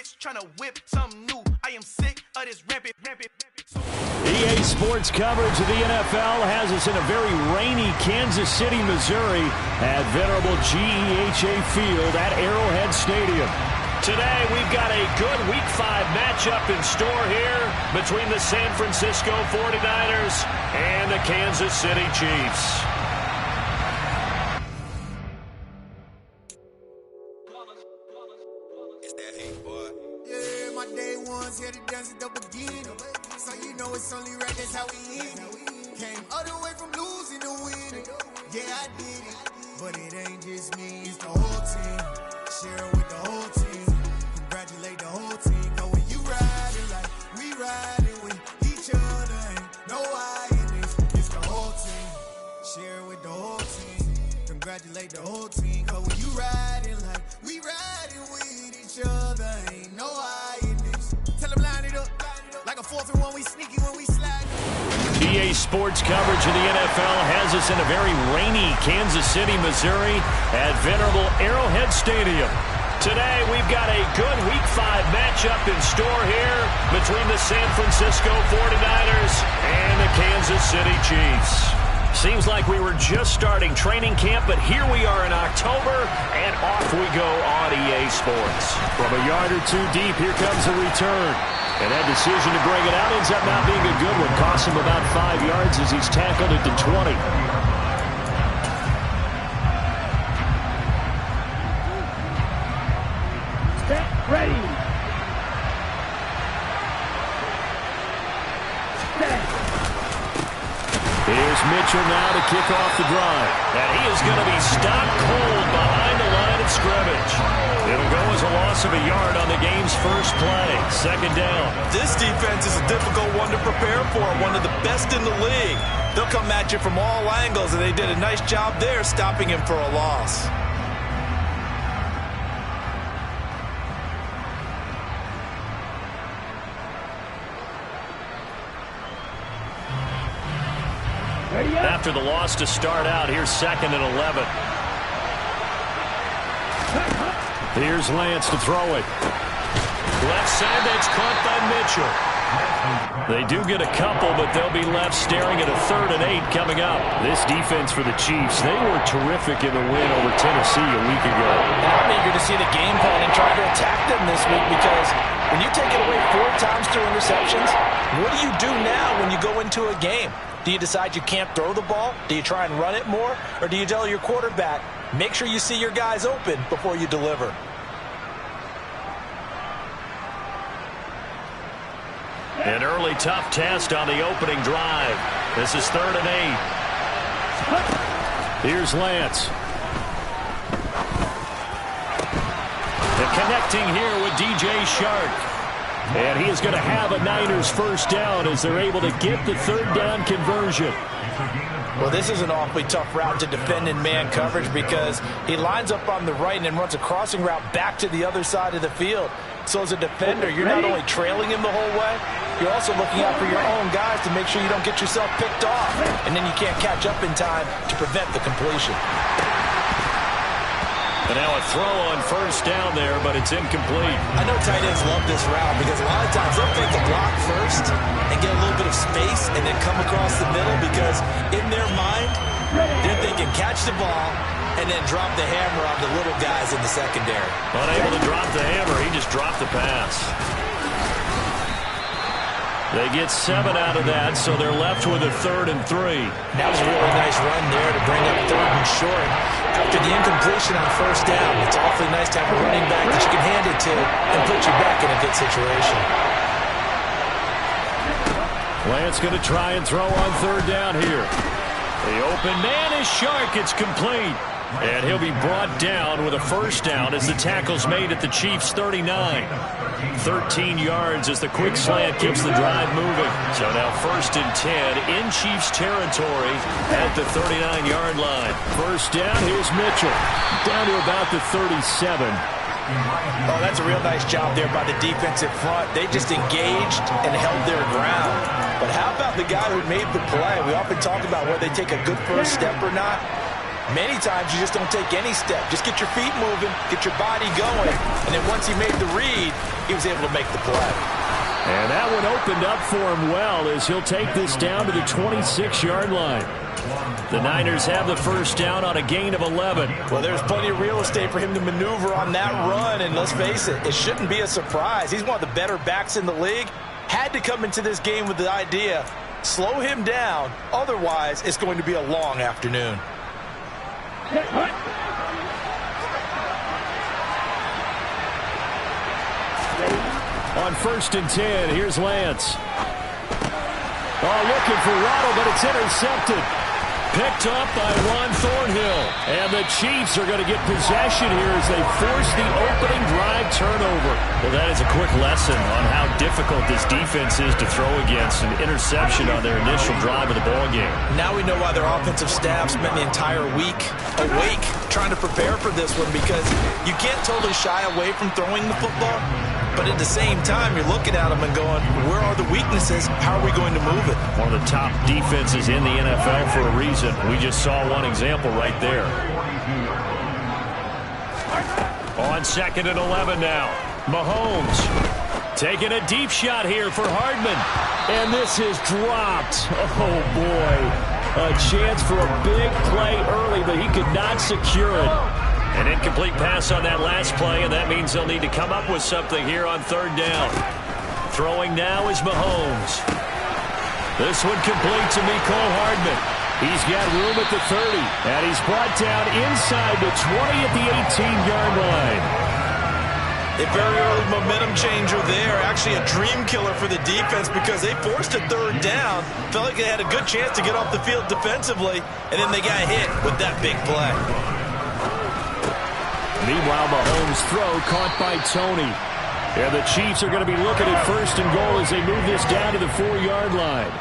rich, tryna whip something new. I am sick of this rampant. EA Sports coverage of the NFL has us in a very rainy Kansas City, Missouri at venerable GEHA Field at Arrowhead Stadium. Today, we've got a good Week 5 matchup in store here between the San Francisco 49ers and the Kansas City Chiefs. It's that hate, boy. Yeah, my day ones here to dance at the beginning. So you know it's only right, that's how we end it. Came all the way from losing to winning. Yeah, I did it. But it ain't just me, it's the whole team. Share it with the whole team. Congratulate the whole team. Cause when you riding like we riding with each other, ain't no I in this. It's the whole team. Share it with the whole team. Congratulate the whole team. Cause when you riding like we riding with each other, ain't no I in this. Tell them line it up. Like a 4th and 1, we sneaky when we slide. EA Sports coverage of the NFL has us in a very rainy Kansas City, Missouri at venerable Arrowhead Stadium. Today, we've got a good Week 5 matchup in store here between the San Francisco 49ers and the Kansas City Chiefs. Seems like we were just starting training camp, but here we are in October, and off we go on EA Sports. From a yard or two deep, here comes a return. And that decision to bring it out ends up not being a good one. Costs him about 5 yards as he's tackled at the 20. Set, ready. Set. Here's Mitchell now to kick off the drive. And he is going to be stopped cold behind the line of scrimmage. It'll go as a loss of a yard on the game's first play. Second down. This defense is a difficult one to prepare for, one of the best in the league. They'll come at you from all angles, and they did a nice job there stopping him for a loss. After the loss to start out, here's 2nd and 11. Here's Lance to throw it. Left side, that's caught by Mitchell. They do get a couple, but they'll be left staring at a 3rd and 8 coming up. This defense for the Chiefs, they were terrific in the win over Tennessee a week ago. I'm eager to see the game plan and try to attack them this week, because when you take it away 4 times through interceptions, what do you do now when you go into a game? Do you decide you can't throw the ball? Do you try and run it more? Or do you tell your quarterback, make sure you see your guys open before you deliver? An early tough test on the opening drive. This is 3rd and 8. Here's Lance. And connecting here with DJ Shark. And he is going to have a Niners first down as they're able to get the 3rd down conversion. Well, this is an awfully tough route to defend in man coverage, because he lines up on the right and then runs a crossing route back to the other side of the field. So as a defender, you're not only trailing him the whole way, you're also looking out for your own guys to make sure you don't get yourself picked off. And then you can't catch up in time to prevent the completion. And now a throw on first down there, but it's incomplete. I know tight ends love this route, because a lot of times they'll take the block first and get a little bit of space and then come across the middle, because in their mind, they're thinking catch the ball and then drop the hammer on the little guys in the secondary. Unable to drop the hammer, he just dropped the pass. They get 7 out of that, so they're left with a 3rd and 3. That was a really nice run there to bring up 3rd and short. After the incompletion on first down, it's awfully nice to have a running back that you can hand it to and put you back in a good situation. Lance going to try and throw on 3rd down here. The open man is Shark. It's complete. And he'll be brought down with a first down as the tackle's made at the Chiefs' 39. 13 yards as the quick slant keeps the drive moving. So now 1st and 10 in Chiefs territory at the 39-yard line. First down, here's Mitchell. Down to about the 37. Oh, that's a real nice job there by the defensive front. They just engaged and held their ground. But how about the guy who made the play? We often talk about whether they take a good first step or not. Many times you just don't take any step. Just get your feet moving, get your body going, and then once he made the read, he was able to make the play. And that one opened up for him well as he'll take this down to the 26-yard line. The Niners have the first down on a gain of 11. Well, there's plenty of real estate for him to maneuver on that run, and let's face it, it shouldn't be a surprise. He's one of the better backs in the league. Had to come into this game with the idea, slow him down, otherwise it's going to be a long afternoon. On 1st and 10, here's Lance. Oh, looking for Waddle, but it's intercepted. Picked up by Juan Thornhill. And the Chiefs are going to get possession here as they force the opening drive turnover. Well, that is a quick lesson on how difficult this defense is to throw against. An interception on their initial drive of the ballgame. Now we know why their offensive staff spent the entire week awake trying to prepare for this one, because you can't totally shy away from throwing the football. But at the same time, you're looking at them and going, where are the weaknesses? How are we going to move it? One of the top defenses in the NFL for a reason. We just saw one example right there. On 2nd and 11 now. Mahomes taking a deep shot here for Hardman. And this is dropped. Oh, boy. A chance for a big play early, but he could not secure it. An incomplete pass on that last play, and that means they'll need to come up with something here on 3rd down. Throwing now is Mahomes. This one complete to Mecole Hardman. He's got room at the 30, and he's brought down inside the 20 at the 18-yard line. A very early momentum changer there. Actually a dream killer for the defense, because they forced a 3rd down. Felt like they had a good chance to get off the field defensively, and then they got hit with that big play. Meanwhile, Mahomes' throw caught by Tony. And the Chiefs are going to be looking at 1st and goal as they move this down to the 4-yard line.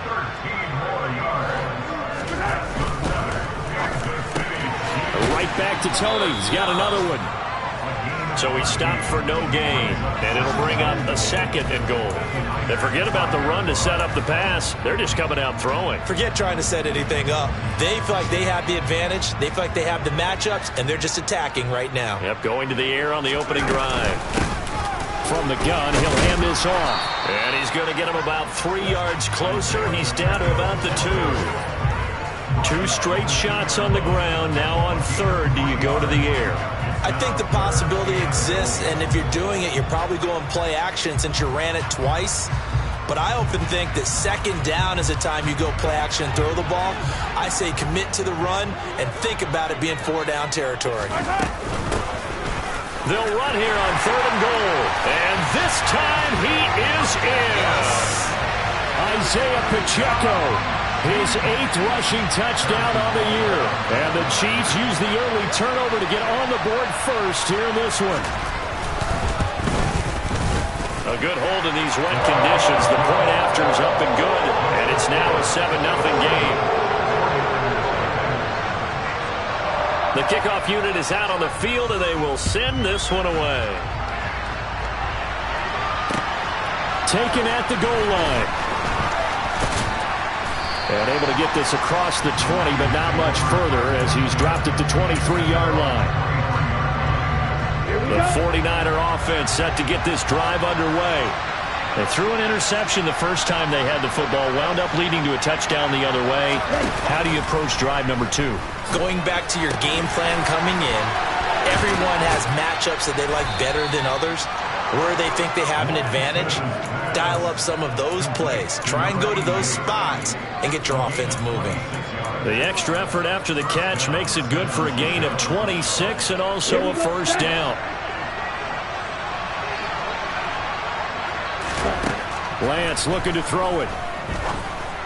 Right back to Tony. He's got another one. So he stopped for no gain, and it'll bring up a 2nd and goal. And forget about the run to set up the pass. They're just coming out throwing. Forget trying to set anything up. They feel like they have the advantage. They feel like they have the matchups, and they're just attacking right now. Yep, going to the air on the opening drive. From the gun, he'll hand this off. And he's going to get him about 3 yards closer. He's down to about the 2. 2 straight shots on the ground. Now on 3rd, do you go to the air? I think the possibility exists, and if you're doing it, you're probably going play action since you ran it twice. But I often think that 2nd down is the time you go play action and throw the ball. I say commit to the run and think about it being 4-down territory. They'll run here on 3rd and goal. And this time he is in. Yes. Isaiah Pacheco, his 8th rushing touchdown on the year. And the Chiefs use the early turnover to get on the board first here in this one. A good hold in these wet conditions. The point after is up and good. And it's now a 7-0 game. The kickoff unit is out on the field, and they will send this one away. Taken at the goal line. And able to get this across the 20, but not much further as he's dropped it to 23-yard line. The 49er offense set to get this drive underway. They threw an interception the first time they had the football, wound up leading to a touchdown the other way. How do you approach drive number 2? Going back to your game plan coming in, everyone has matchups that they like better than others. Where they think they have an advantage, dial up some of those plays. Try and go to those spots and get your offense moving. The extra effort after the catch makes it good for a gain of 26 and also a first down. Lance looking to throw it.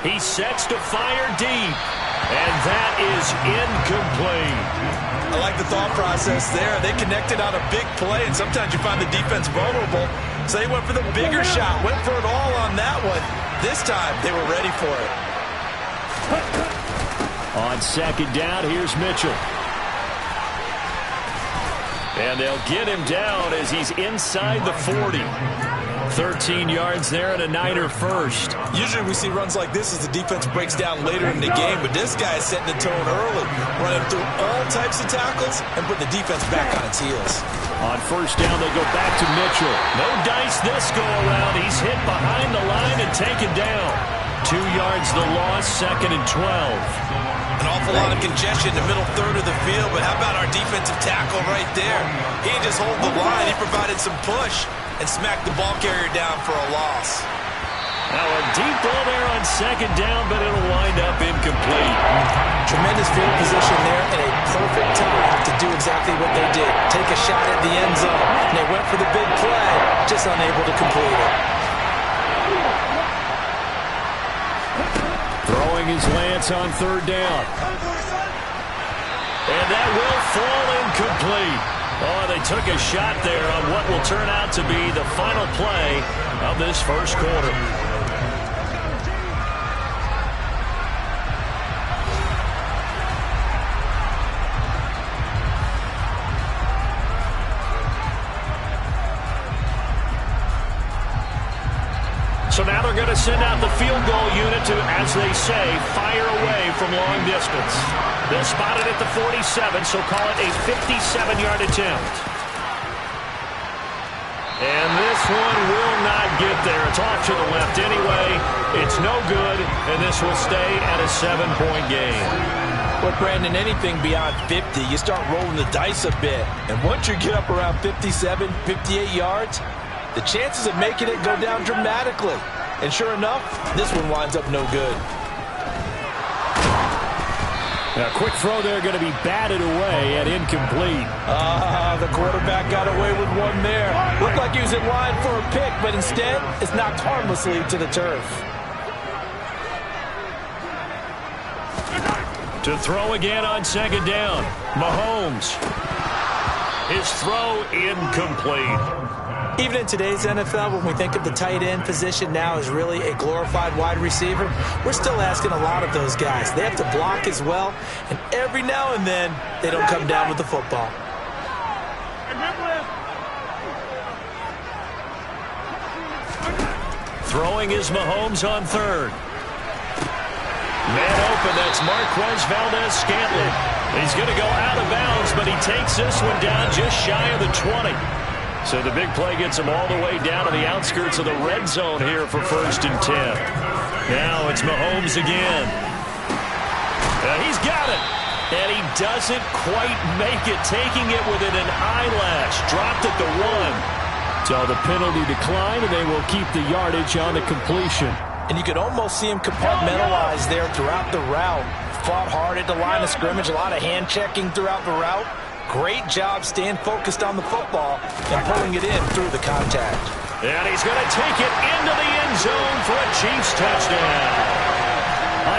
He sets to fire deep. And that is incomplete. I like the thought process there. They connected on a big play, and sometimes you find the defense vulnerable. So they went for the bigger shot, went for it all on that one. This time, they were ready for it. On 2nd down, here's Mitchell. And they'll get him down as he's inside the 40. 13 yards there and a Niner first. Usually we see runs like this as the defense breaks down later in the game, but this guy is setting the tone early, running through all types of tackles and put the defense back on its heels. On first down, they go back to Mitchell. No dice this go-around. He's hit behind the line and taken down. 2 yards the loss, 2nd and 12. An awful lot of congestion in the middle third of the field, but how about our defensive tackle right there? He didn't just hold the line. He provided some push and smacked the ball carrier down for a loss. Now a deep ball there on 2nd down, but it'll wind up incomplete. Tremendous field position there and a perfect time to do exactly what they did. Take a shot at the end zone. And they went for the big play, just unable to complete it. Throwing his Lance on 3rd down. And that will fall incomplete. Oh, they took a shot there on what will turn out to be the final play of this first quarter. So now they're going to send out the field goal unit to, as they say, fire away from long distance. They're spotted at the 47, so call it a 57-yard attempt. And this one will not get there. It's off to the left anyway. It's no good, and this will stay at a 7-point game. But, Brandon, anything beyond 50, you start rolling the dice a bit. And once you get up around 57, 58 yards, the chances of making it go down dramatically. And sure enough, this one winds up no good. Now, quick throw there going to be batted away and incomplete. The quarterback got away with one there. Looked like he was in line for a pick, but instead, it's knocked harmlessly to the turf. To throw again on 2nd down. Mahomes. His throw incomplete. Even in today's NFL, when we think of the tight end position now as really a glorified wide receiver, we're still asking a lot of those guys. They have to block as well, and every now and then, they don't come down with the football. Throwing is Mahomes on 3rd. Man open, that's Marquez Valdez-Scantling. He's going to go out of bounds, but he takes this one down just shy of the 20. So the big play gets him all the way down to the outskirts of the red zone here for 1st and 10. Now it's Mahomes again. He's got it. And he doesn't quite make it, taking it within an eyelash. Dropped at the 1. So the penalty decline, and they will keep the yardage on the completion. And you could almost see him compartmentalize there throughout the route. Fought hard at the line of scrimmage, a lot of hand checking throughout the route. Great job staying focused on the football and pulling it in through the contact. And he's going to take it into the end zone for a Chiefs touchdown.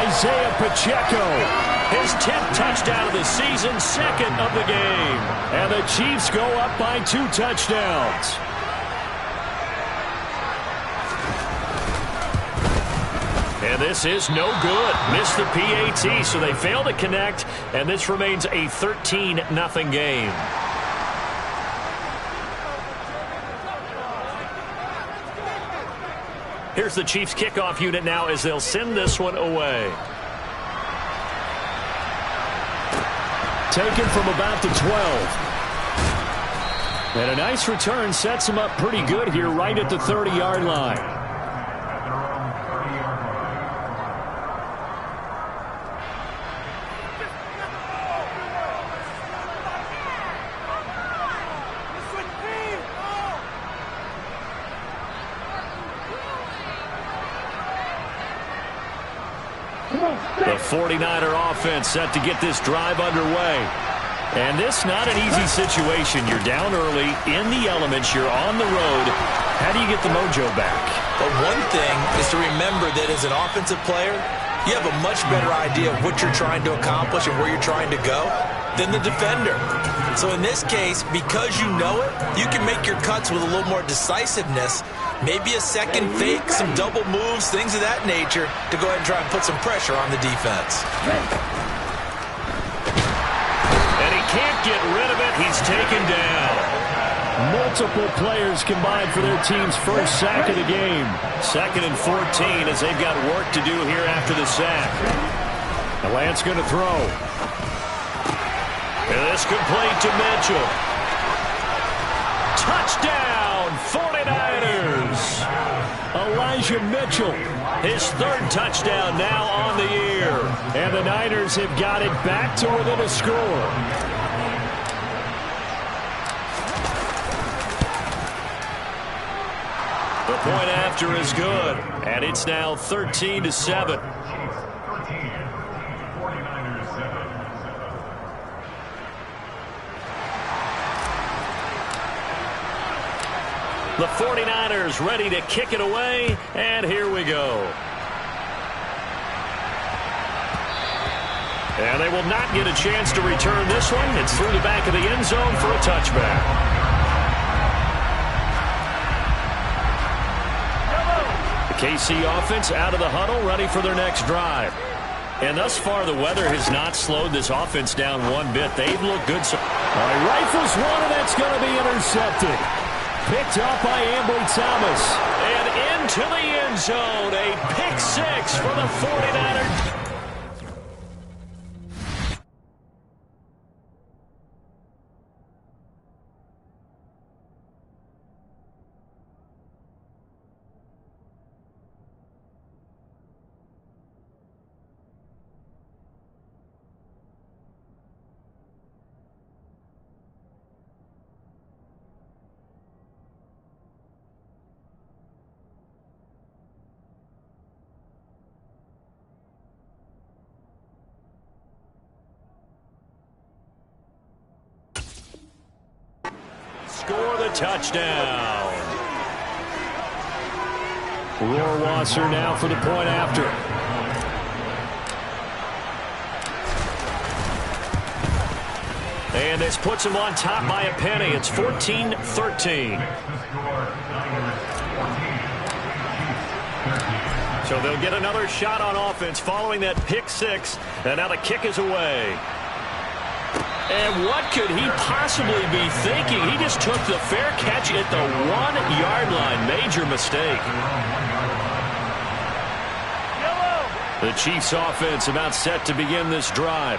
Isaiah Pacheco, his 10th touchdown of the season, 2nd of the game. And the Chiefs go up by 2 touchdowns. And this is no good. Missed the PAT, so they fail to connect, and this remains a 13-0 game. Here's the Chiefs kickoff unit now as they'll send this one away. Taken from about the 12. And a nice return sets him up pretty good here right at the 30-yard line. The 49er offense set to get this drive underway. And this not an easy situation. You're down early, in the elements, you're on the road. How do you get the mojo back? But one thing is to remember that as an offensive player, you have a much better idea of what you're trying to accomplish and where you're trying to go than the defender. So in this case, because you know it, you can make your cuts with a little more decisiveness. Maybe a second fake, some double moves, things of that nature to go ahead and try and put some pressure on the defense. And he can't get rid of it. He's taken down. Multiple players combined for their team's first sack of the game. 2nd and 14 as they've got work to do here after the sack. And Lance going to throw. And this complete to Mitchell. Touchdown, 49ers. Elijah Mitchell, his third touchdown now on the year. And the Niners have got it back to within a score. The point after is good, and it's now 13-7. The 49ers ready to kick it away, and here we go. And they will not get a chance to return this one. It's through the back of the end zone for a touchback. The KC offense out of the huddle, ready for their next drive. And thus far, the weather has not slowed this offense down one bit. They've looked good. All right, rifles one, and that's going to be intercepted. Picked up by Ambry Thomas. And into the end zone. A pick six for the 49ers. Score the touchdown. Rohrwasser now for the point after. And this puts him on top by a penny. It's 14-13. So they'll get another shot on offense following that pick six. And now the kick is away. And what could he possibly be thinking? He just took the fair catch at the 1-yard line. Major mistake. The Chiefs offense about set to begin this drive.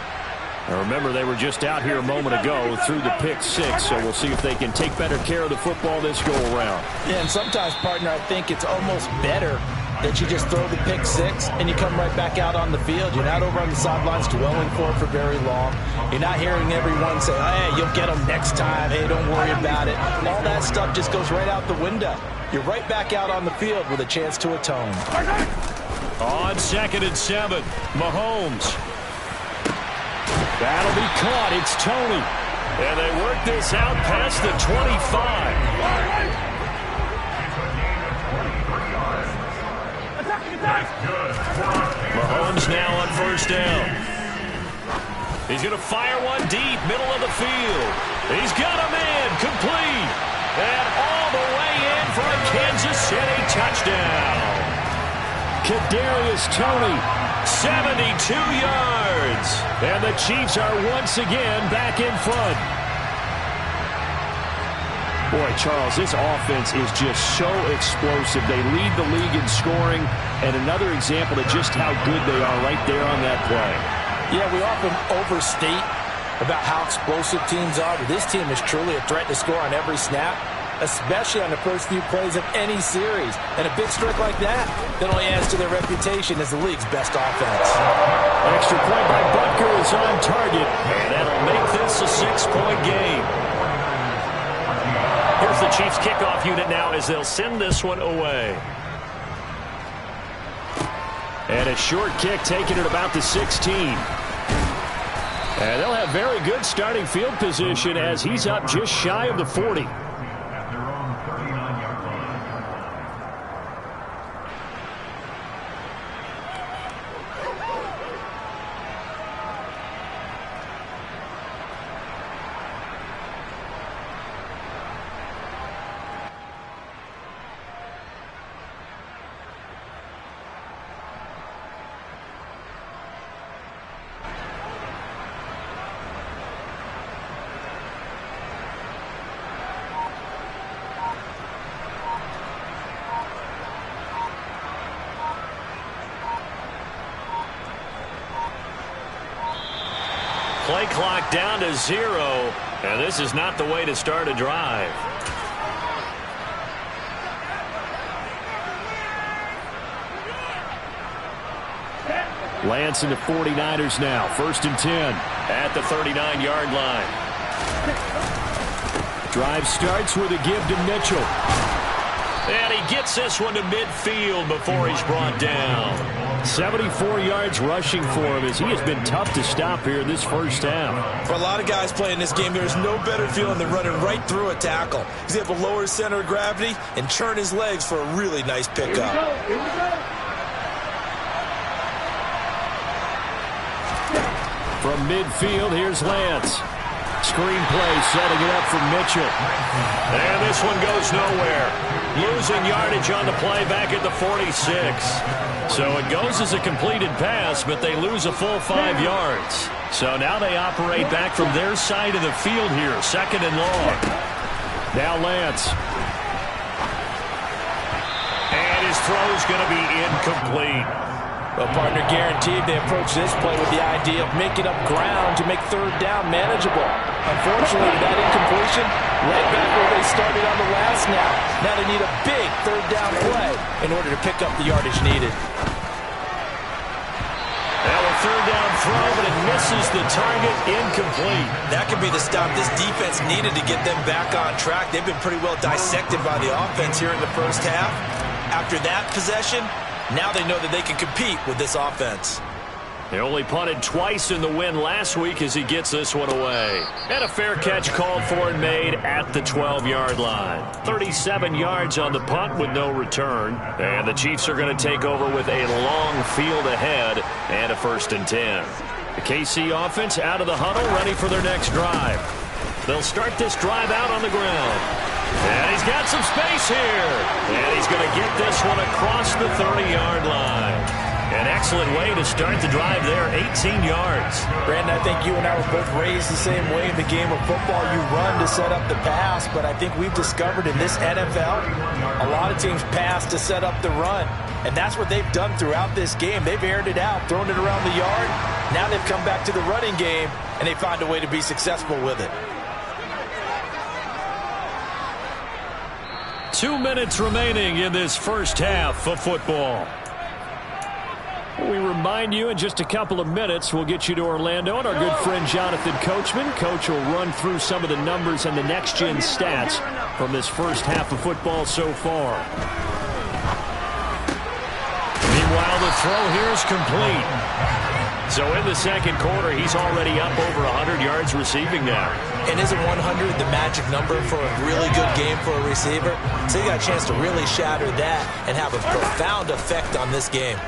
Now remember, they were just out here a moment ago through the pick six, so we'll see if they can take better care of the football this go around. Yeah, and sometimes, partner, I think it's almost better that you just throw the pick six and you come right back out on the field. You're not over on the sidelines dwelling for it for very long. You're not hearing everyone say, hey, you'll get them next time. Hey, don't worry about it. All that stuff just goes right out the window. You're right back out on the field with a chance to atone. On 2nd and 7, Mahomes. That'll be caught. It's Tony. And they work this out past the 25. Mahomes now on first down. He's going to fire one deep, middle of the field. He's got a man, complete. And all the way in for a Kansas City touchdown. Kadarius Toney, 72 yards. And the Chiefs are once again back in front. Boy, Charles, this offense is just so explosive. They lead the league in scoring, and another example of just how good they are right there on that play. Yeah, we often overstate about how explosive teams are, but this team is truly a threat to score on every snap, especially on the first few plays of any series. And a big streak like that only adds to their reputation as the league's best offense. Extra point by Butker is on target, and that'll make this a 6-point game. Here's the Chiefs kickoff unit now as they'll send this one away. And a short kick taken at about the 16. And they'll have very good starting field position as he's up just shy of the 40. Play clock down to 0, and this is not the way to start a drive. Lance and the 49ers now. 1st and 10 at the 39-yard line. Drive starts with a give to Mitchell. And he gets this one to midfield before he's brought down. 74 yards rushing for him as he has been tough to stop here in this first half. For a lot of guys playing this game, there's no better feeling than running right through a tackle. He's able to lower his center of gravity and churn his legs for a really nice pickup. Here we go. From midfield, here's Lance. Screen play, setting it up for Mitchell. And this one goes nowhere. Losing yardage on the play back at the 46. So it goes as a completed pass, but they lose a full 5 yards. So now they operate back from their side of the field here, 2nd and long. Now Lance. And his throw's going to be incomplete. Well, partner, guaranteed they approach this play with the idea of making up ground to make 3rd down manageable. Unfortunately, that incompletion, right back where they started on the last snap. Now they need a big 3rd down play in order to pick up the yardage needed. Now a 3rd down throw, but it misses the target, incomplete. That could be the stop this defense needed to get them back on track. They've been pretty well dissected by the offense here in the first half. After that possession, now they know that they can compete with this offense. They only punted twice in the win last week as he gets this one away. And a fair catch called for and made at the 12-yard line. 37 yards on the punt with no return. And the Chiefs are going to take over with a long field ahead and a 1st and 10. The KC offense out of the huddle, ready for their next drive. They'll start this drive out on the ground. And he's got some space here. And he's going to get this one across the 30-yard line. An excellent way to start the drive there, 18 yards. Brandon, I think you and I were both raised the same way in the game of football. You run to set up the pass, but I think we've discovered in this NFL, a lot of teams pass to set up the run. And that's what they've done throughout this game. They've aired it out, thrown it around the yard. Now they've come back to the running game, and they find a way to be successful with it. 2 minutes remaining in this first half of football. We remind you in just a couple of minutes we'll get you to Orlando and our good friend Jonathan Coachman. Coach will run through some of the numbers and the next-gen stats from this first half of football so far. Meanwhile, the throw here is complete. So in the second quarter, he's already up over 100 yards receiving now. And isn't 100 the magic number for a really good game for a receiver? So you got a chance to really shatter that and have a profound effect on this game.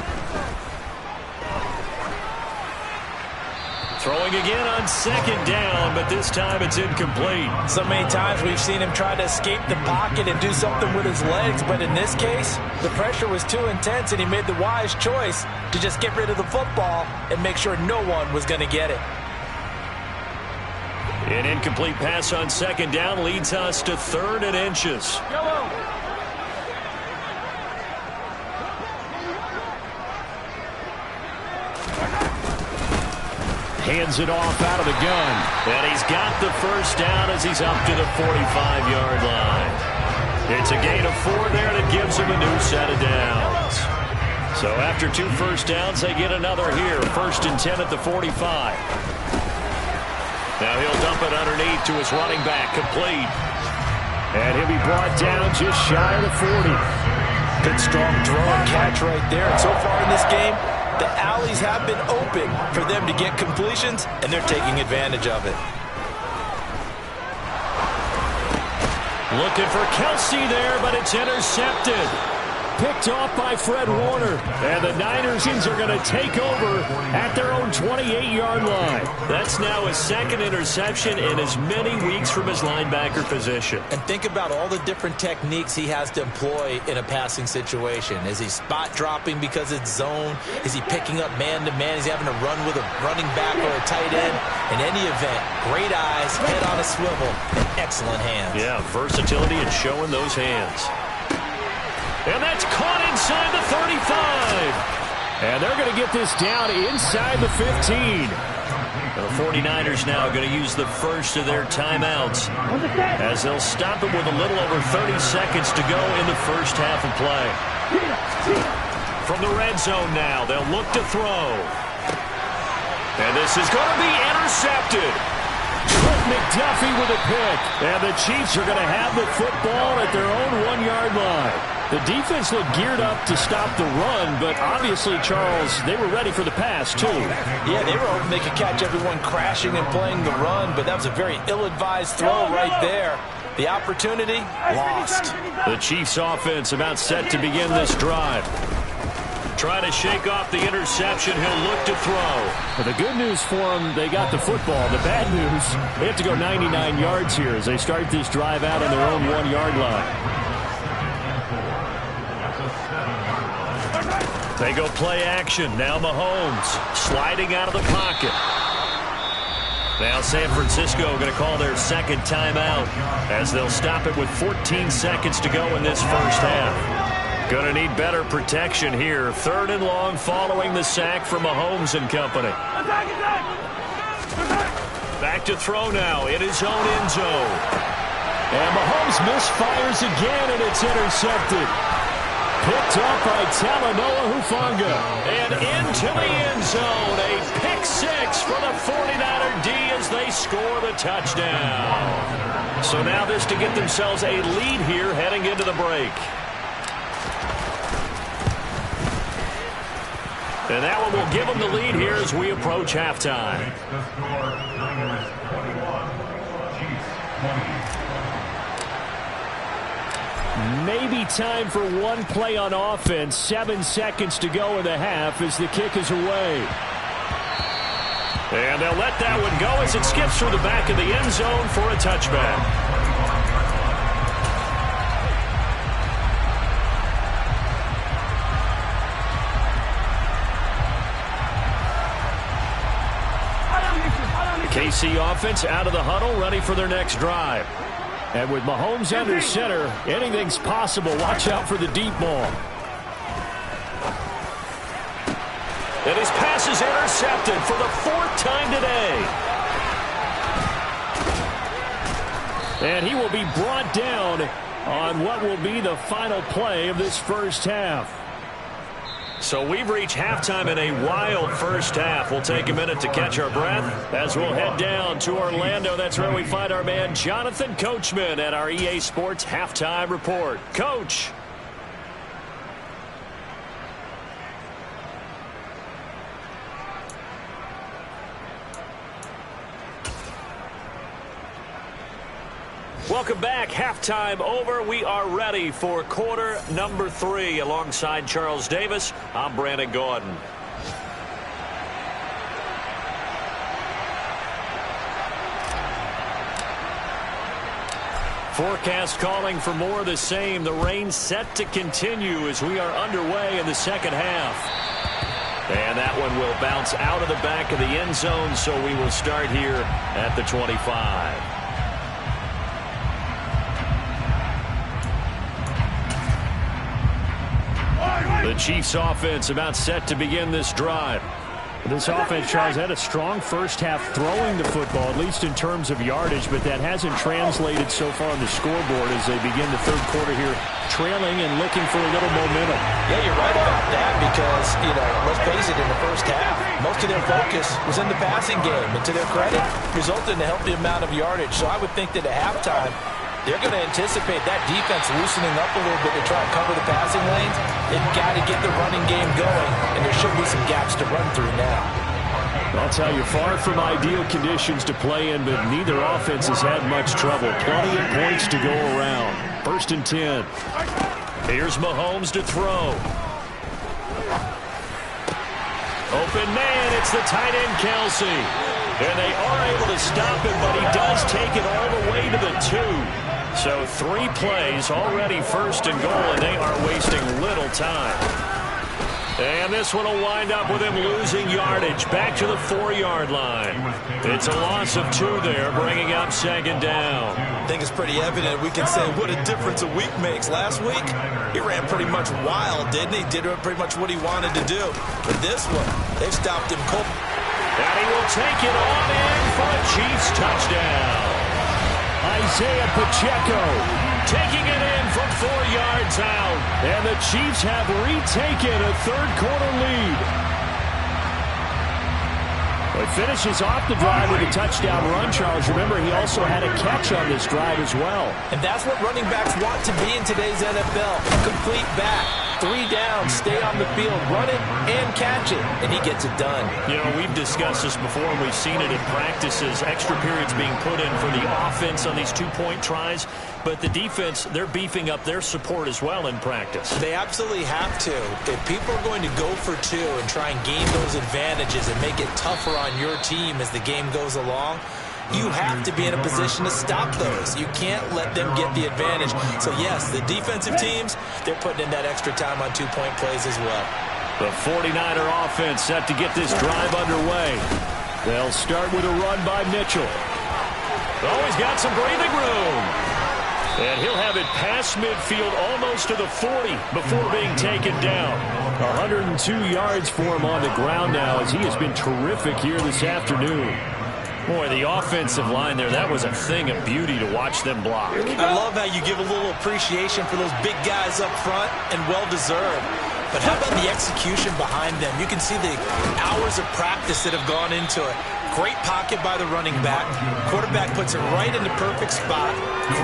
Throwing again on 2nd down, but this time it's incomplete. So many times we've seen him try to escape the pocket and do something with his legs, but in this case, the pressure was too intense and he made the wise choice to just get rid of the football and make sure no one was going to get it. An incomplete pass on 2nd down leads us to 3rd and inches. Hands it off out of the gun. And he's got the first down as he's up to the 45-yard line. It's a gain of 4 there that gives him a new set of downs. So after 2 first downs, they get another here. 1st and 10 at the 45. Now he'll dump it underneath to his running back, complete. And he'll be brought down just shy of the 40. Good strong throw and catch right there. And so far in this game, the alleys have been open for them to get completions, and they're taking advantage of it. Looking for Kelsey there, but it's intercepted. Picked off by Fred Warner. And the Niners are going to take over at their own 28-yard line. That's now his 2nd interception in as many weeks from his linebacker position. And think about all the different techniques he has to employ in a passing situation. Is he spot dropping because it's zone? Is he picking up man-to-man? Is he having to run with a running back or a tight end? In any event, great eyes, head on a swivel, and excellent hands. Yeah, versatility and showing those hands. And that's caught inside the 35. And they're going to get this down inside the 15. The 49ers now going to use the first of their timeouts as they'll stop it with a little over 30 seconds to go in the first half of play. from the red zone now. They'll look to throw. And this is going to be intercepted. Trent McDuffie with a pick. And the Chiefs are going to have the football at their own 1-yard line. The defense looked geared up to stop the run, but obviously, Charles, they were ready for the pass, too. Yeah, they were hoping they could catch everyone crashing and playing the run, but that was a very ill-advised throw right there. The opportunity, lost. The Chiefs offense about set to begin this drive. Try to shake off the interception. He'll look to throw. Well, the good news for them, they got the football. The bad news, they have to go 99 yards here as they start this drive out on their own 1-yard line. They go play action. Now Mahomes sliding out of the pocket. Now San Francisco going to call their second timeout as they'll stop it with 14 seconds to go in this first half. Going to need better protection here. 3rd and long following the sack from Mahomes and company. Back to throw now in his own end zone. And Mahomes misfires again, and it's intercepted. Picked up by Talanoa Hufanga. And into the end zone. A pick 6 for the 49er D as they score the touchdown. So now this to get themselves a lead here heading into the break. And that one will give them the lead here as we approach halftime. Maybe time for one play on offense. 7 seconds to go in the half as the kick is away. And they'll let that one go as it skips through the back of the end zone for a touchback. KC offense out of the huddle, ready for their next drive. And with Mahomes under center, anything's possible. Watch out for the deep ball. And his pass is intercepted for the 4th time today. And he will be brought down on what will be the final play of this first half. So we've reached halftime in a wild first half. We'll take a minute to catch our breath as we'll head down to Orlando. That's where we find our man Jonathan Coachman at our EA Sports Halftime Report. Coach. Welcome back. Halftime over. We are ready for quarter number 3. Alongside Charles Davis, I'm Brandon Gordon. Forecast calling for more of the same. The rain set to continue as we are underway in the second half. And that one will bounce out of the back of the end zone, so we will start here at the 25. The Chiefs offense about set to begin this drive. This offense, Charles, had a strong first half throwing the football, at least in terms of yardage, but that hasn't translated so far on the scoreboard as they begin the third quarter here, trailing and looking for a little momentum. Yeah, you're right about that because, let's face it, in the first half, most of their focus was in the passing game, and to their credit, resulted in a healthy amount of yardage. So I would think that at halftime, they're going to anticipate that defense loosening up a little bit to try and cover the passing lanes. They've got to get the running game going, and there should be some gaps to run through now. I'll tell you, far from ideal conditions to play in, but neither offense has had much trouble. Plenty of points to go around. 1st and 10. Here's Mahomes to throw. Open man, it's the tight end, Kelsey. And they are able to stop him, but he does take it all the way to the 2. So 3 plays, already 1st and goal, and they are wasting little time. And this one will wind up with him losing yardage back to the 4-yard line. It's a loss of 2 there, bringing up 2nd down. I think it's pretty evident we can say what a difference a week makes. Last week, he ran pretty much wild, didn't he? Did pretty much what he wanted to do. But this one, they've stopped him cold. And he will take it on in for a Chiefs touchdown. Isaiah Pacheco taking it in from 4 yards out. And the Chiefs have retaken a third-quarter lead. Well, he finishes off the drive with a touchdown run, Charles. Remember, he also had a catch on this drive as well. And that's what running backs want to be in today's NFL. A complete back. 3 down, stay on the field, run it, and catch it. And he gets it done. You know, we've discussed this before, and we've seen it in practices. Extra periods being put in for the offense on these 2-point tries. But the defense, they're beefing up their support as well in practice. They absolutely have to. If people are going to go for 2 and try and gain those advantages and make it tougher on your team as the game goes along, you have to be in a position to stop those. You can't let them get the advantage. So, yes, the defensive teams, they're putting in that extra time on 2-point plays as well. The 49er offense set to get this drive underway. They'll start with a run by Mitchell. Oh, he's got some breathing room. And he'll have it past midfield almost to the 40 before being taken down. 102 yards for him on the ground now as he has been terrific here this afternoon. Boy, the offensive line there, that was a thing of beauty to watch them block. I love how you give a little appreciation for those big guys up front, and well-deserved. But how about the execution behind them? You can see the hours of practice that have gone into it. Great pocket by the running back. Quarterback puts it right in the perfect spot.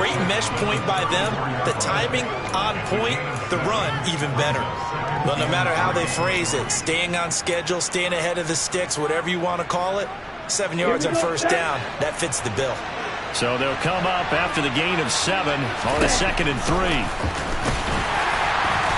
Great mesh point by them. The timing on point. The run even better. But no matter how they phrase it, staying on schedule, staying ahead of the sticks, whatever you want to call it, 7 yards on first down. That fits the bill. So they'll come up after the gain of 7 on a 2nd and 3.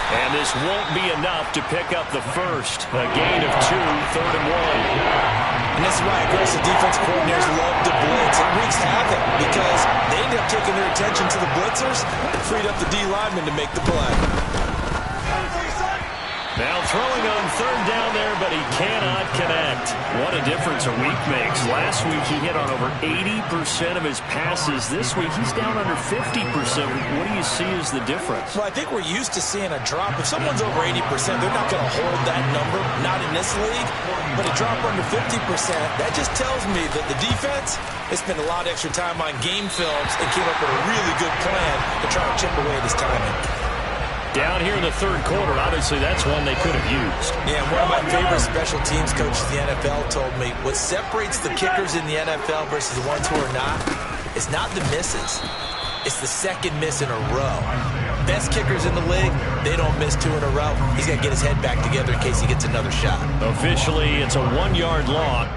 And this won't be enough to pick up the first. A gain of 2, 3rd and 1. And this is why aggressive defense coordinators love to blitz. It wreaks havoc because they end up taking their attention to the blitzers and freed up the D linemen to make the play. Now throwing on 3rd down there, but he cannot connect. What a difference a week makes. Last week he hit on over 80% of his passes. This week he's down under 50%. What do you see as the difference? Well, I think we're used to seeing a drop. If someone's over 80%, they're not going to hold that number, not in this league. But a drop under 50%, that just tells me that the defense has spent a lot of extra time on game films and came up with a really good plan to try to chip away at his timing. Down here in the 3rd quarter, obviously that's one they could have used. Yeah, one of my favorite special teams coaches in the NFL told me what separates the kickers in the NFL versus the ones who are not is not the misses. It's the 2nd miss in a row. Best kickers in the league, they don't miss 2 in a row. He's got to get his head back together in case he gets another shot. Officially, it's a 1-yard loss.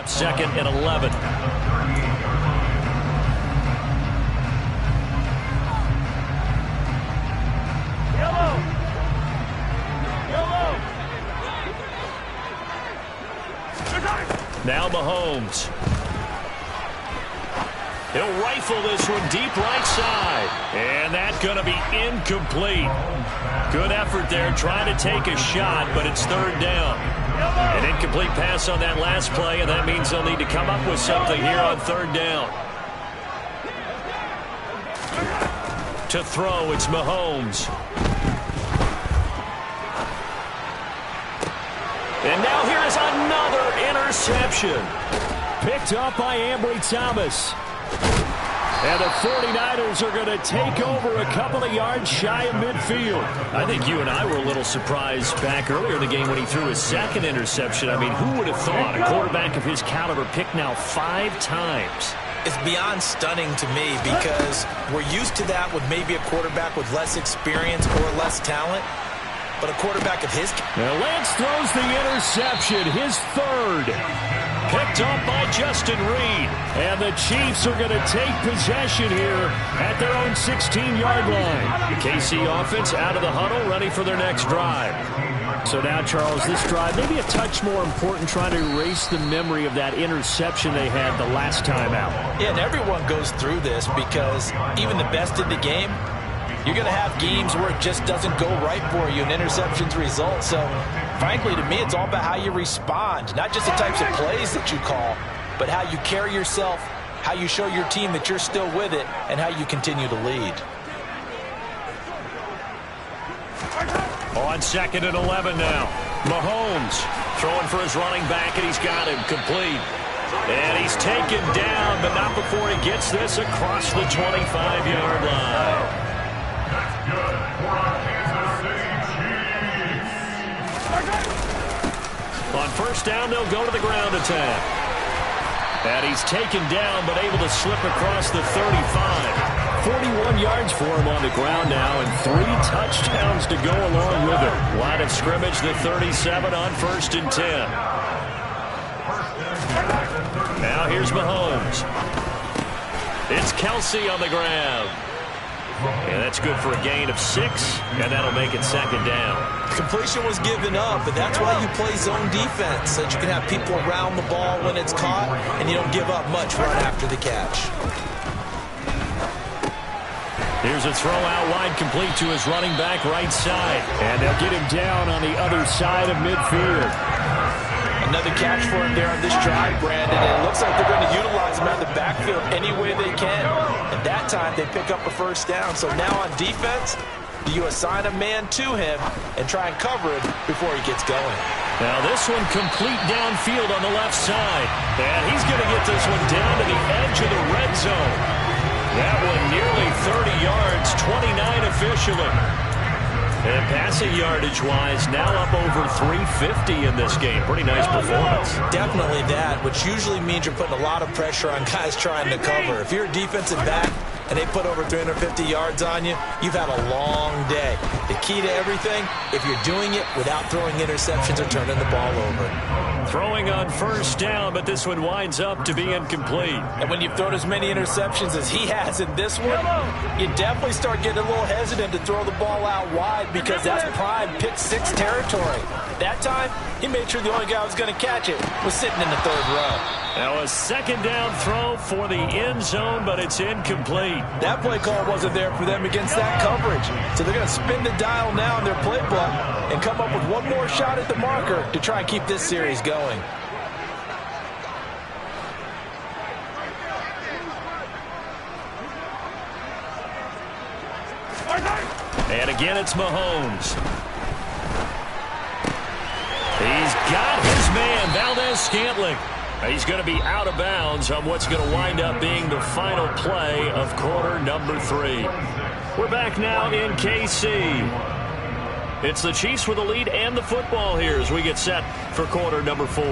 Second and 11. Now Mahomes. He'll rifle this one deep right side. And that's going to be incomplete. Good effort there trying to take a shot, but it's 3rd down. An incomplete pass on that last play, and that means they'll need to come up with something here on 3rd down. To throw, it's Mahomes. And now here is another interception. Picked up by Ambry Thomas. And the 49ers are going to take over a couple of yards shy of midfield. I think you and I were a little surprised back earlier in the game when he threw his 2nd interception. I mean, who would have thought a quarterback of his caliber picked now 5 times? It's beyond stunning to me because we're used to that with maybe a quarterback with less experience or less talent. But a quarterback of his... Now Lance throws the interception, his 3rd. Picked up by Justin Reed. And the Chiefs are going to take possession here at their own 16-yard line. The KC offense out of the huddle, ready for their next drive. So now, Charles, this drive maybe a touch more important, trying to erase the memory of that interception they had the last time out. Yeah, and everyone goes through this because even the best in the game, you're going to have games where it just doesn't go right for you and interceptions result. So, frankly, to me, it's all about how you respond, not just the types of plays that you call. but how you carry yourself, how you show your team that you're still with it, and how you continue to lead. On 2nd and 11 now. Mahomes throwing for his running back, and he's got him complete. And he's taken down, but not before he gets this across the 25-yard line. That's good for our Kansas City Chiefs. On 1st down, they'll go to the ground attack. And he's taken down, but able to slip across the 35. 41 yards for him on the ground now, and 3 touchdowns to go along with it. Line of scrimmage, the 37 on 1st and 10. Now here's Mahomes. It's Kelsey on the ground. And that's good for a gain of 6, and that'll make it 2nd down. Completion was given up, but that's why you play zone defense, so that you can have people around the ball when it's caught, and you don't give up much right after the catch. Here's a throw out wide, complete to his running back right side. And they'll get him down on the other side of midfield. Another catch for him there on this drive, Brandon. And it looks like they're going to utilize him out of the backfield any way they can. And that time they pick up a 1st down. So now on defense, do you assign a man to him and try and cover him before he gets going? Now this one complete downfield on the left side. And he's going to get this one down to the edge of the red zone. That one nearly 30 yards, 29 officially. And passing yardage-wise, now up over 350 in this game. Pretty nice performance. Definitely that, which usually means you're putting a lot of pressure on guys trying to cover. If you're a defensive back and they put over 350 yards on you, you've had a long day. The key to everything, if you're doing it without throwing interceptions or turning the ball over. Throwing on 1st down, but this one winds up to be incomplete. And when you've thrown as many interceptions as he has in this one, you definitely start getting a little hesitant to throw the ball out wide because that's prime pick 6 territory. That time, he made sure the only guy who was going to catch it was sitting in the 3rd row. Now a 2nd down throw for the end zone, but it's incomplete. That play call wasn't there for them against that coverage. So they're going to spin the dial now in their playbook and come up with one more shot at the marker to try and keep this series going. And again, it's Mahomes. He's got his man, Valdez-Scantling. He's going to be out of bounds on what's going to wind up being the final play of quarter number 3. We're back now in KC. It's the Chiefs with the lead and the football here as we get set for quarter number 4.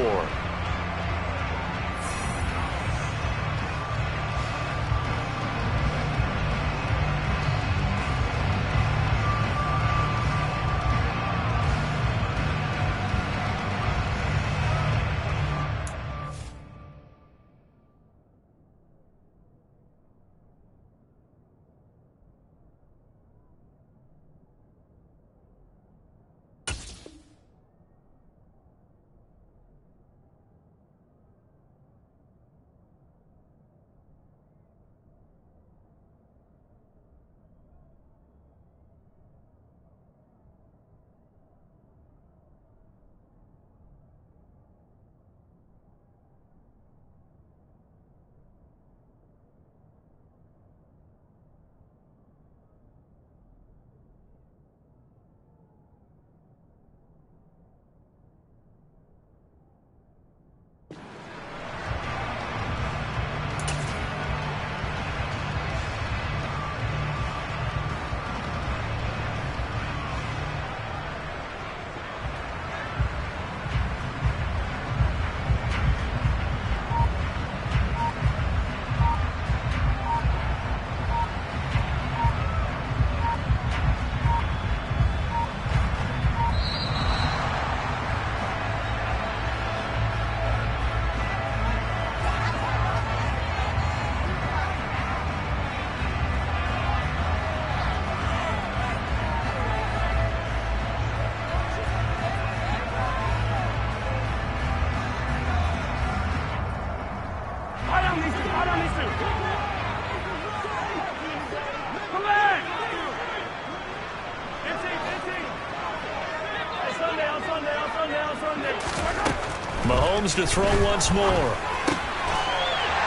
Mahomes to throw once more.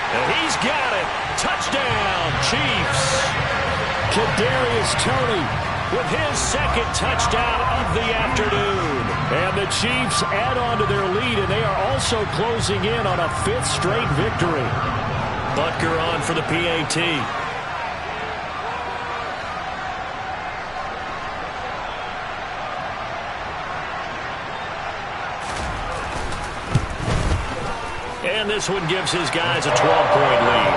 And he's got it. Touchdown, Chiefs. Kadarius Toney with his second touchdown of the afternoon. And the Chiefs add on to their lead, and they are also closing in on a fifth straight victory. Butker on for the PAT. And this one gives his guys a 12-point lead.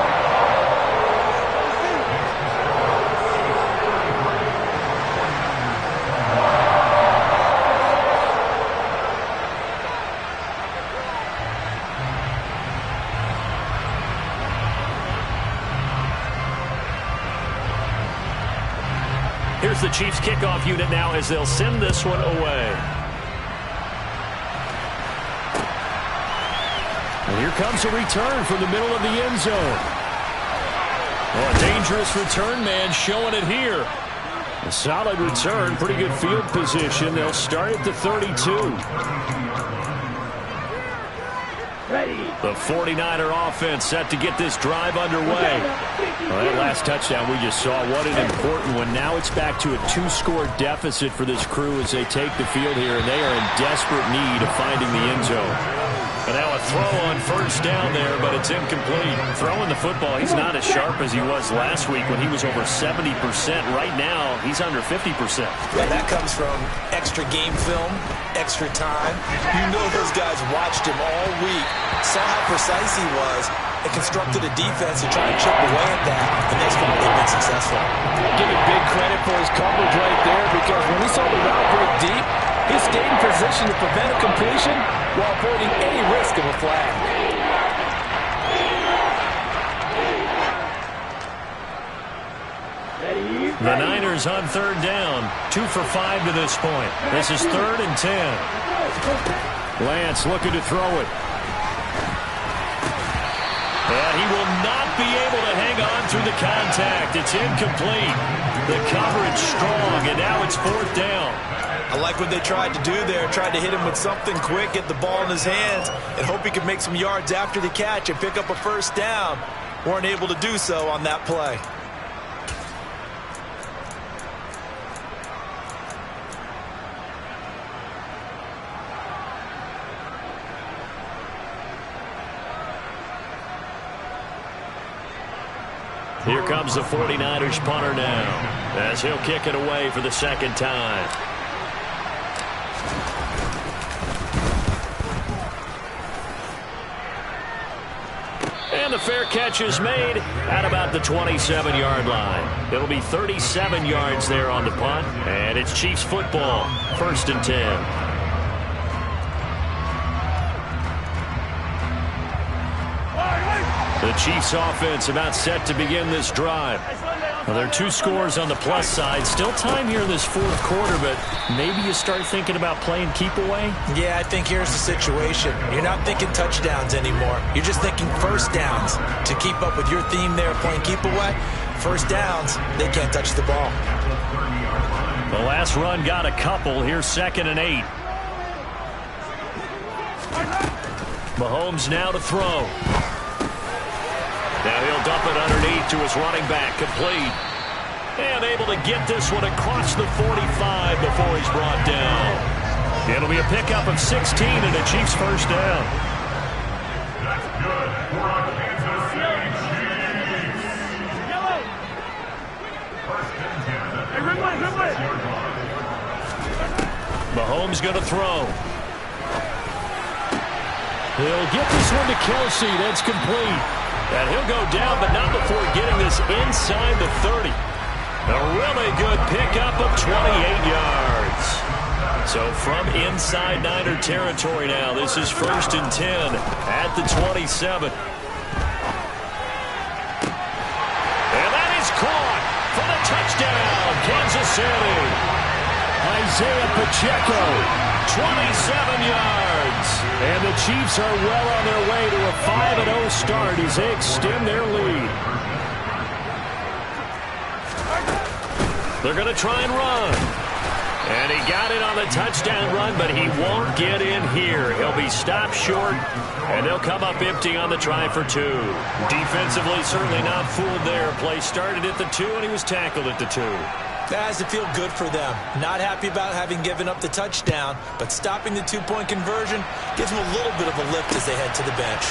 Here's the Chiefs kickoff unit now as they'll send this one away. And here comes a return from the middle of the end zone. Oh, a dangerous return man showing it here. A solid return, pretty good field position. They'll start at the 32. The 49er offense set to get this drive underway. Well, that last touchdown we just saw, what an important one. Now it's back to a 2-score deficit for this crew as they take the field here, and they are in desperate need of finding the end zone. And now a throw on first down there, but it's incomplete. Throwing the football, he's not as sharp as he was last week when he was over 70%. Right now, he's under 50%. Yeah, that comes from extra game film, extra time. You know those guys watched him all week, saw how precise he was, and constructed a defense to try and chip away at that, and that's when they've been successful. Give him big credit for his coverage right there, because when he saw the route break deep, he stayed in position to prevent a completion while avoiding any risk of a flag. The Niners on third down. 2 for 5 to this point. This is 3rd and 10. Lance looking to throw it. And he will not be able to hang on through the contact. It's incomplete. The coverage strong, and now it's 4th down. I like what they tried to do there. Tried to hit him with something quick, get the ball in his hands, and hope he could make some yards after the catch and pick up a first down. Weren't able to do so on that play. Here comes the 49ers punter now, as he'll kick it away for the second time. And the fair catch is made at about the 27-yard line. It'll be 37 yards there on the punt, and it's Chiefs football, 1st and 10. The Chiefs offense about set to begin this drive. Well, there are 2 scores on the plus side. Still time here in this 4th quarter, but maybe you start thinking about playing keep away? Yeah, I think here's the situation. You're not thinking touchdowns anymore. You're just thinking first downs. To keep up with your theme there, playing keep away, first downs, they can't touch the ball. The last run got a couple. Here's 2nd and 8. Mahomes now to throw. Now he'll dump it underneath to his running back, complete. And able to get this one across the 45 before he's brought down. It'll be a pickup of 16 and a Chiefs first down. That's good for our Kansas City Chiefs. First and 10. Mahomes going to throw. He'll get this one to Kelsey. That's complete. And he'll go down, but not before getting this inside the 30. A really good pickup of 28 yards. So from inside Niner territory now, this is 1st and 10 at the 27. And that is caught for the touchdown, Kansas City. Isaiah Pacheco, 27 yards. And the Chiefs are well on their way to a 5-0 start as they extend their lead. They're going to try and run. And he got it on the touchdown run, but he won't get in here. He'll be stopped short, and they'll come up empty on the try for 2. Defensively, certainly not fooled there. Play started at the 2, and he was tackled at the 2. That has to feel good for them. Not happy about having given up the touchdown, but stopping the 2-point conversion gives them a little bit of a lift as they head to the bench.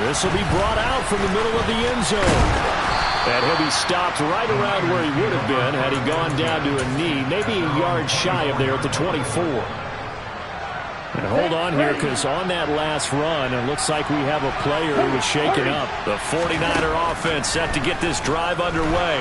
This will be brought out from the middle of the end zone. And he'll be stopped right around where he would have been had he gone down to a knee, maybe a yard shy of there at the 24. And hold on here, because on that last run, it looks like we have a player who was shaken up. The 49er offense set to get this drive underway.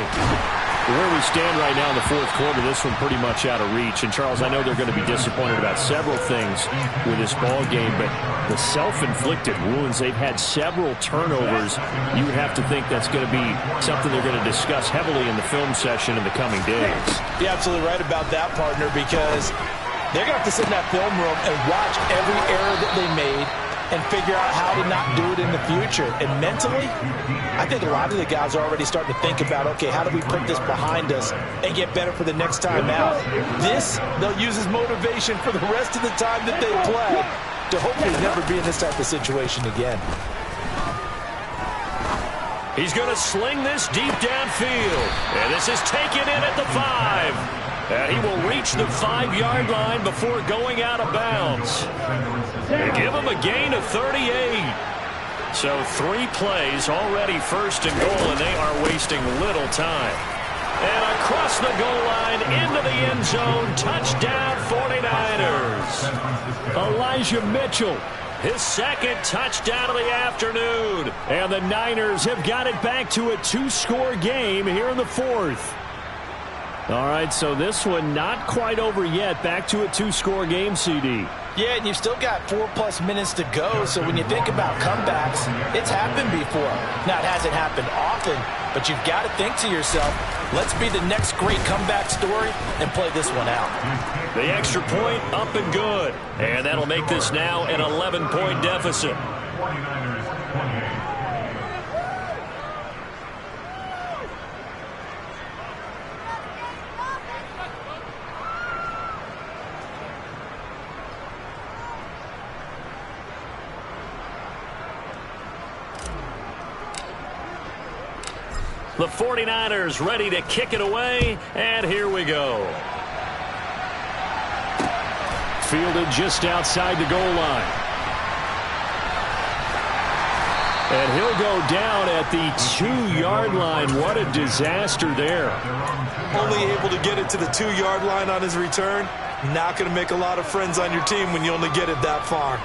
Where we stand right now in the fourth quarter, this one pretty much out of reach. And, Charles, I know they're going to be disappointed about several things with this ball game, but the self-inflicted wounds, they've had several turnovers. You would have to think that's going to be something they're going to discuss heavily in the film session in the coming days. You're absolutely right about that, partner, because they're going to have to sit in that film room and watch every error that they made and figure out how to not do it in the future. And mentally, I think a lot of the guys are already starting to think about, okay, how do we put this behind us and get better for the next time out? This, they'll use as motivation for the rest of the time that they play to hopefully never be in this type of situation again. He's going to sling this deep downfield. And this is taken in at the 5. And he will reach the 5-yard line before going out of bounds. They give him a gain of 38. So 3 plays already first and goal, and they are wasting little time. And across the goal line into the end zone, touchdown 49ers. Elijah Mitchell, his second touchdown of the afternoon. And the Niners have got it back to a 2-score game here in the fourth. All right, so this one not quite over yet. Back to a 2-score game, CD. Yeah, and you've still got 4+ minutes to go, so when you think about comebacks, it's happened before. Now, it hasn't happened often, but you've got to think to yourself, let's be the next great comeback story and play this one out. The extra point up and good. And that'll make this now an 11-point deficit. 49ers 28. The 49ers ready to kick it away, and here we go. Fielded just outside the goal line. And he'll go down at the 2-yard line. What a disaster there. Only able to get it to the 2-yard line on his return. Not going to make a lot of friends on your team when you only get it that far.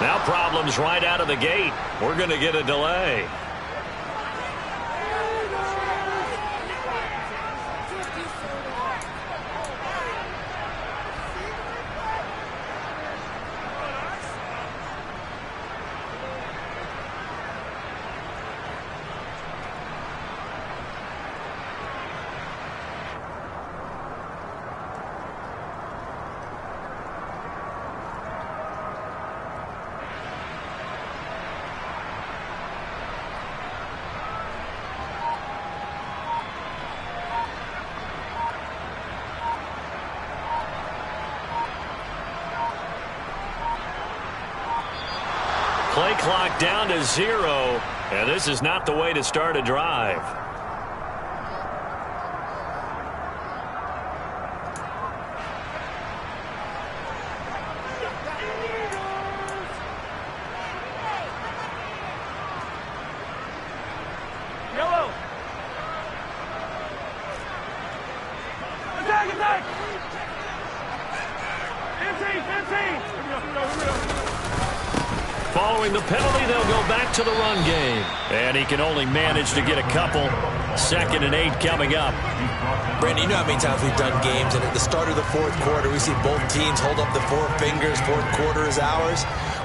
Now problems right out of the gate. We're going to get a delay. Play clock down to 0, and this is not the way to start a drive. throwing the penalty, they'll go back to the run game. And he can only manage to get a couple. 2nd and 8 coming up. Brandon, you know how many times we've done games, and at the start of the fourth quarter, we see both teams hold up the 4 fingers, fourth quarter is ours.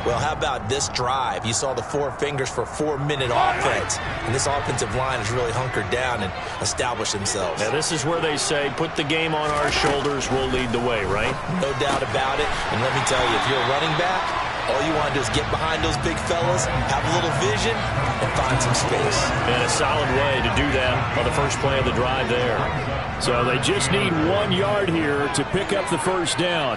Well, how about this drive? You saw the 4 fingers for 4-minute offense, and this offensive line has really hunkered down and established themselves. Now, this is where they say, put the game on our shoulders, we'll lead the way, right? No doubt about it, and let me tell you, if you're a running back, all you want to do is get behind those big fellas, have a little vision, and find some space. And a solid way to do that on the first play of the drive there. So they just need 1 yard here to pick up the first down.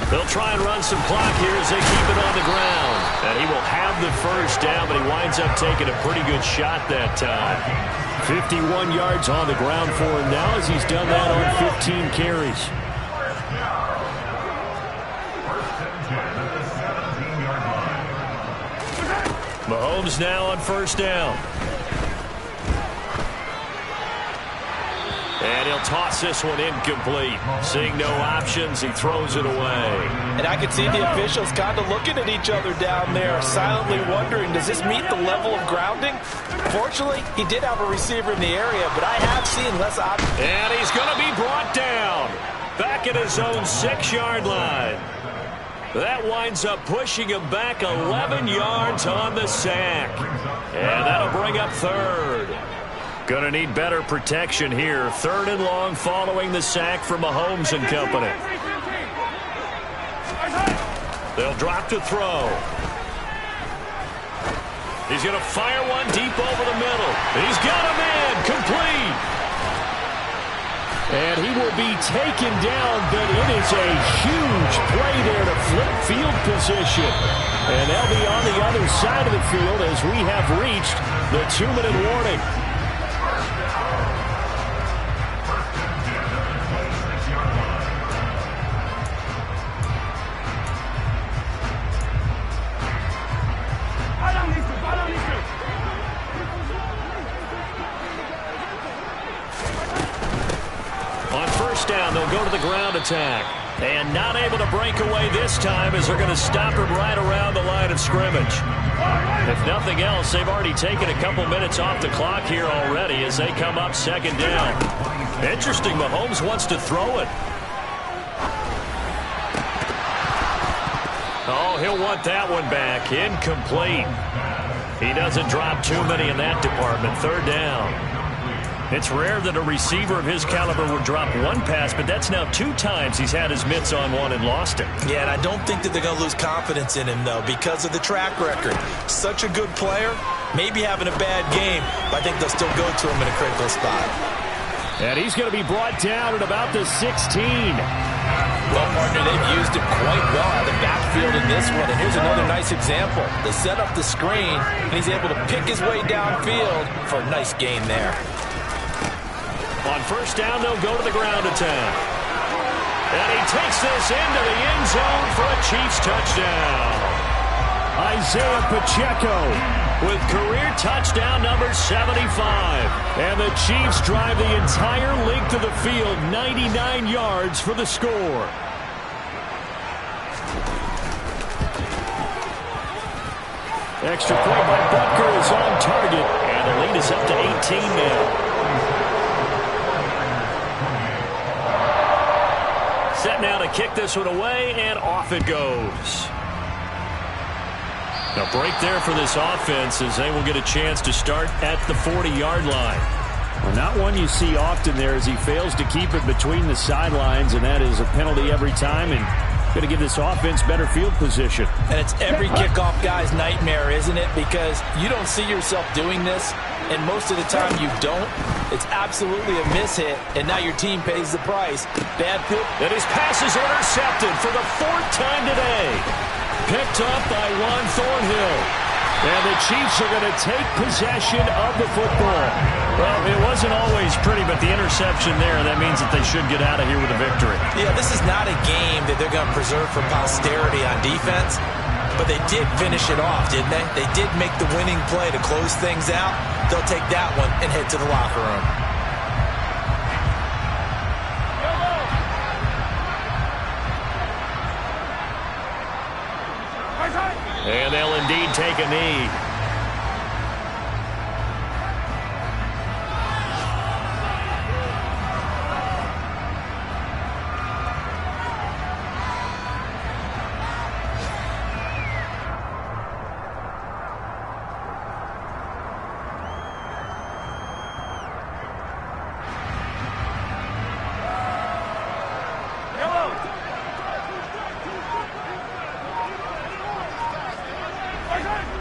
They'll try and run some clock here as they keep it on the ground. And he will have the first down, but he winds up taking a pretty good shot that time. 51 yards on the ground for him now as he's done that on 15 carries. Mahomes now on first down. And he'll toss this one incomplete. Seeing no options, he throws it away. And I could see the officials kind of looking at each other down there, silently wondering, does this meet the level of grounding? Fortunately, he did have a receiver in the area, but I have seen less options. And he's going to be brought down. Back at his own 6-yard line. That winds up pushing him back 11 yards on the sack. And that'll bring up 3rd. Going to need better protection here. 3rd and long following the sack from Mahomes and company. They'll drop to throw. He's going to fire one deep over the middle. He's got a man. Complete. And he will be taken down, but it is a huge play there to flip field position. And they'll be on the other side of the field as we have reached the 2-minute warning. Down, they'll go to the ground attack. And not able to break away this time as they're going to stop him right around the line of scrimmage. If nothing else, they've already taken a couple minutes off the clock here already as they come up 2nd down. Interesting, Mahomes wants to throw it. Oh, he'll want that one back. Incomplete. He doesn't drop too many in that department. 3rd down. It's rare that a receiver of his caliber would drop one pass, but that's now 2 times he's had his mitts on one and lost it. Yeah, and I don't think that they're going to lose confidence in him, though, because of the track record. Such a good player, maybe having a bad game, but I think they'll still go to him in a critical spot. And he's going to be brought down at about the 16. Well, partner, they've used him quite well out of the backfield in this one. And here's another nice example. They set up the screen, and he's able to pick his way downfield for a nice gain there. On first down, they'll go to the ground attack. And he takes this into the end zone for a Chiefs touchdown. Isaiah Pacheco with career touchdown number 75. And the Chiefs drive the entire length of the field, 99 yards for the score. Extra point by Butker is on target. And the lead is up to 18 now. Set now to kick this one away, and off it goes. A break there for this offense as they will get a chance to start at the 40-yard line. Well, not one you see often there as he fails to keep it between the sidelines, and that is a penalty every time, and going to give this offense better field position. And it's every kickoff guy's nightmare, isn't it? Because you don't see yourself doing this, and most of the time you don't. It's absolutely a miss-hit, and now your team pays the price. Bad field. And his pass is intercepted for the 4th time today. Picked up by Juan Thornhill. And the Chiefs are going to take possession of the football. Well, it wasn't always pretty, but the interception there, that means that they should get out of here with a victory. Yeah, this is not a game that they're going to preserve for posterity on defense, but they did finish it off, didn't they? They did make the winning play to close things out. They'll take that one and head to the locker room. And they'll indeed take a knee.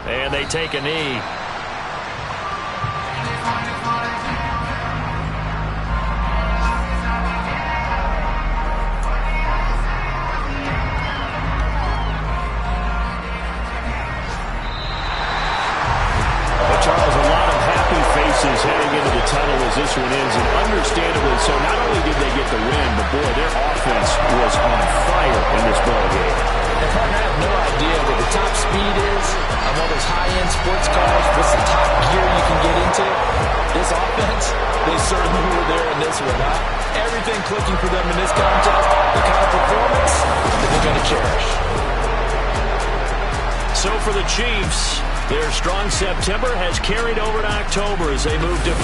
And they take a knee. Charles, a lot of happy faces heading into the tunnel as this one ends, and understandably so. Not only did they get the win, but boy, their offense was on fire in this ball game. And partner, I have no idea what the top speed is on one of those high-end sports cars. What's the top gear you can get into? This offense, they certainly were there in this one, huh? Everything clicking for them in this contest, the kind of performance that they're going to cherish. So for the Chiefs, their strong September has carried over to October as they move to